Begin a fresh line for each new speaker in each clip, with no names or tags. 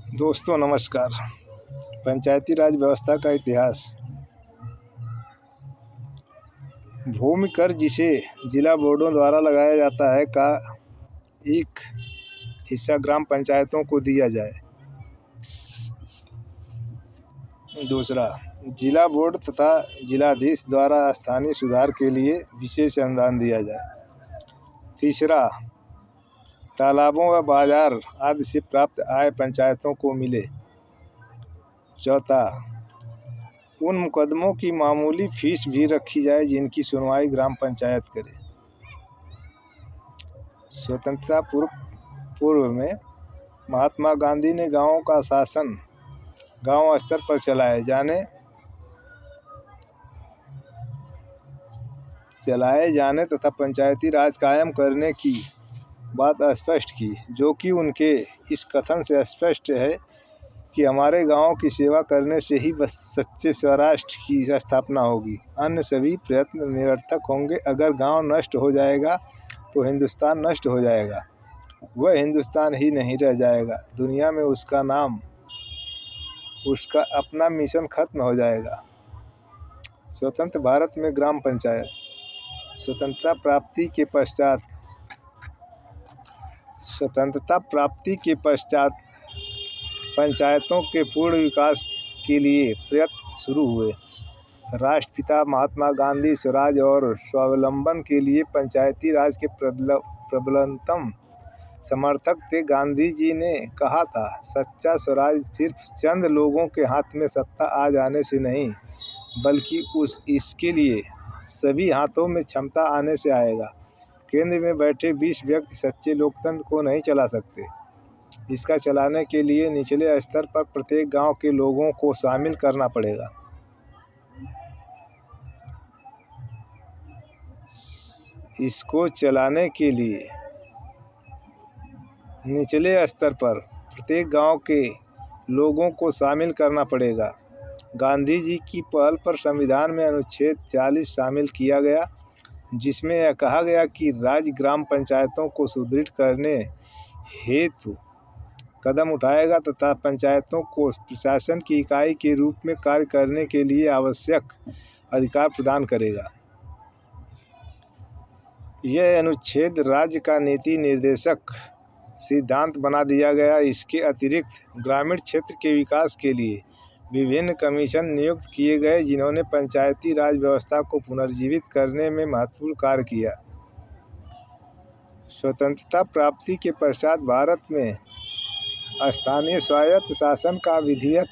दोस्तों नमस्कार। पंचायती राज व्यवस्था का इतिहास। भूमि कर जिसे जिला बोर्डों द्वारा लगाया जाता है का एक हिस्सा ग्राम पंचायतों को दिया जाए। दूसरा, जिला बोर्ड तथा जिलाधीश द्वारा स्थानीय सुधार के लिए विशेष अनुदान दिया जाए। तीसरा, तालाबों व बाजार आदि से प्राप्त आय पंचायतों को मिले। चौथा, उन मुकदमों की मामूली फीस भी रखी जाए जिनकी सुनवाई ग्राम पंचायत करे। स्वतंत्रता पूर्व में महात्मा गांधी ने गांवों का शासन गांव स्तर पर चलाए जाने तथा पंचायती राज कायम करने की बात स्पष्ट की, जो कि उनके इस कथन से स्पष्ट है कि हमारे गांव की सेवा करने से ही बस सच्चे स्वराष्ट्र की स्थापना होगी, अन्य सभी प्रयत्न निरर्थक होंगे। अगर गांव नष्ट हो जाएगा तो हिंदुस्तान नष्ट हो जाएगा, वह हिंदुस्तान ही नहीं रह जाएगा, दुनिया में उसका नाम, उसका अपना मिशन खत्म हो जाएगा। स्वतंत्र भारत में ग्राम पंचायत। स्वतंत्रता प्राप्ति के पश्चात पंचायतों के पूर्ण विकास के लिए प्रयत्न शुरू हुए। राष्ट्रपिता महात्मा गांधी स्वराज और स्वावलंबन के लिए पंचायती राज के प्रबलतम समर्थक थे। गांधी जी ने कहा था, सच्चा स्वराज सिर्फ चंद लोगों के हाथ में सत्ता आ जाने से नहीं, बल्कि इसके लिए सभी हाथों में क्षमता आने से आएगा। केंद्र में बैठे 20 व्यक्ति सच्चे लोकतंत्र को नहीं चला सकते। इसका चलाने के लिए निचले स्तर पर प्रत्येक गांव के लोगों को शामिल करना पड़ेगा। इसको चलाने के लिए निचले स्तर पर प्रत्येक गांव के लोगों को शामिल करना पड़ेगा। गांधी जी की पहल पर संविधान में अनुच्छेद 40 शामिल किया गया, जिसमें यह कहा गया कि राज्य ग्राम पंचायतों को सुदृढ़ करने हेतु कदम उठाएगा तथा पंचायतों को प्रशासन की इकाई के रूप में कार्य करने के लिए आवश्यक अधिकार प्रदान करेगा। यह अनुच्छेद राज्य का नीति निर्देशक सिद्धांत बना दिया गया। इसके अतिरिक्त ग्रामीण क्षेत्र के विकास के लिए विभिन्न कमीशन नियुक्त किए गए, जिन्होंने पंचायती राज व्यवस्था को पुनर्जीवित करने में महत्वपूर्ण कार्य किया। स्वतंत्रता प्राप्ति के पश्चात भारत में स्थानीय स्वायत्त शासन का विधिवत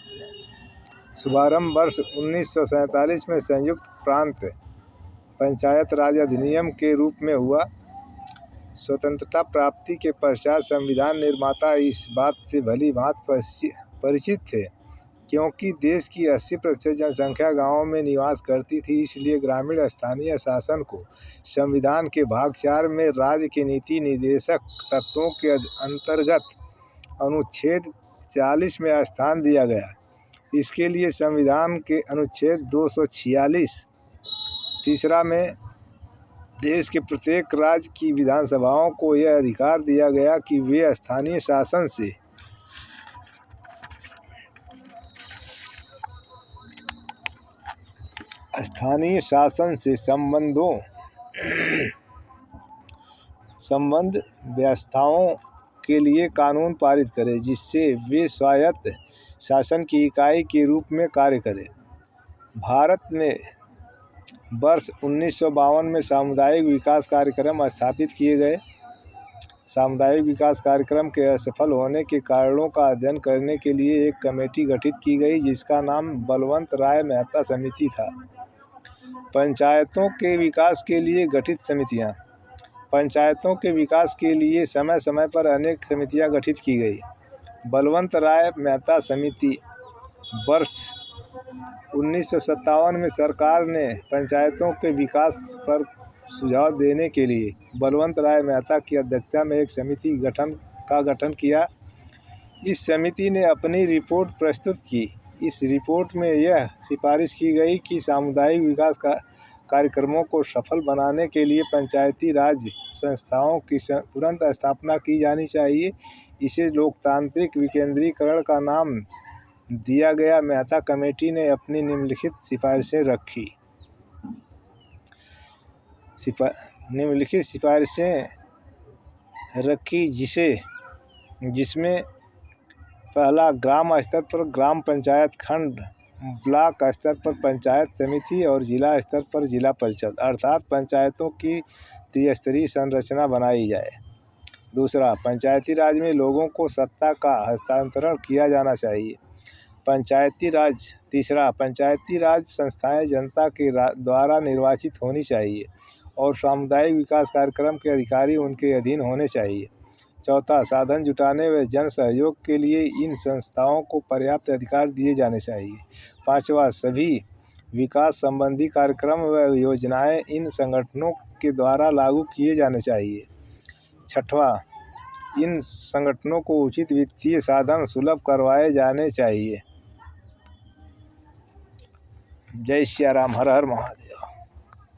शुभारंभ वर्ष 1947 में संयुक्त प्रांत पंचायत राज अधिनियम के रूप में हुआ। स्वतंत्रता प्राप्ति के पश्चात संविधान निर्माता इस बात से भली भांति परिचित थे, क्योंकि देश की 80% जनसंख्या गांवों में निवास करती थी, इसलिए ग्रामीण स्थानीय शासन को संविधान के भाग 4 में राज्य के नीति निर्देशक तत्वों के अंतर्गत अनुच्छेद 40 में स्थान दिया गया। इसके लिए संविधान के अनुच्छेद 246 तीसरा में देश के प्रत्येक राज्य की विधानसभाओं को यह अधिकार दिया गया कि वे स्थानीय शासन से संबंध व्यवस्थाओं के लिए कानून पारित करें, जिससे वे स्वायत्त शासन की इकाई के रूप में कार्य करें। भारत में वर्ष 1952 में सामुदायिक विकास कार्यक्रम स्थापित किए गए। सामुदायिक विकास कार्यक्रम के असफल होने के कारणों का अध्ययन करने के लिए एक कमेटी गठित की गई, जिसका नाम बलवंत राय मेहता समिति था। पंचायतों के विकास के लिए गठित समितियां। पंचायतों के विकास के लिए समय समय पर अनेक समितियां गठित की गई। बलवंत राय मेहता समिति वर्ष 1957 में सरकार ने पंचायतों के विकास पर सुझाव देने के लिए बलवंत राय मेहता की अध्यक्षता में एक समिति का गठन किया। इस समिति ने अपनी रिपोर्ट प्रस्तुत की। इस रिपोर्ट में यह सिफारिश की गई कि सामुदायिक विकास कार्यक्रमों को सफल बनाने के लिए पंचायती राज संस्थाओं की तुरंत स्थापना की जानी चाहिए। इसे लोकतांत्रिक विकेंद्रीकरण का नाम दिया गया। मेहता कमेटी ने अपनी निम्नलिखित सिफारिशें रखी जिसमें पहला, ग्राम स्तर पर ग्राम पंचायत खंड, ब्लॉक स्तर पर पंचायत समिति और जिला स्तर पर जिला परिषद अर्थात पंचायतों की त्रिस्तरीय संरचना बनाई जाए। दूसरा, पंचायती राज में लोगों को सत्ता का हस्तांतरण किया जाना चाहिए। तीसरा, पंचायती राज संस्थाएं जनता के द्वारा निर्वाचित होनी चाहिए और सामुदायिक विकास कार्यक्रम के अधिकारी उनके अधीन होने चाहिए। चौथा, साधन जुटाने व जन सहयोग के लिए इन संस्थाओं को पर्याप्त अधिकार दिए जाने चाहिए। पाँचवा, सभी विकास संबंधी कार्यक्रम व योजनाएं इन संगठनों के द्वारा लागू किए जाने चाहिए। छठवां, इन संगठनों को उचित वित्तीय साधन सुलभ करवाए जाने चाहिए। जय श्री राम, हर हर महादेव।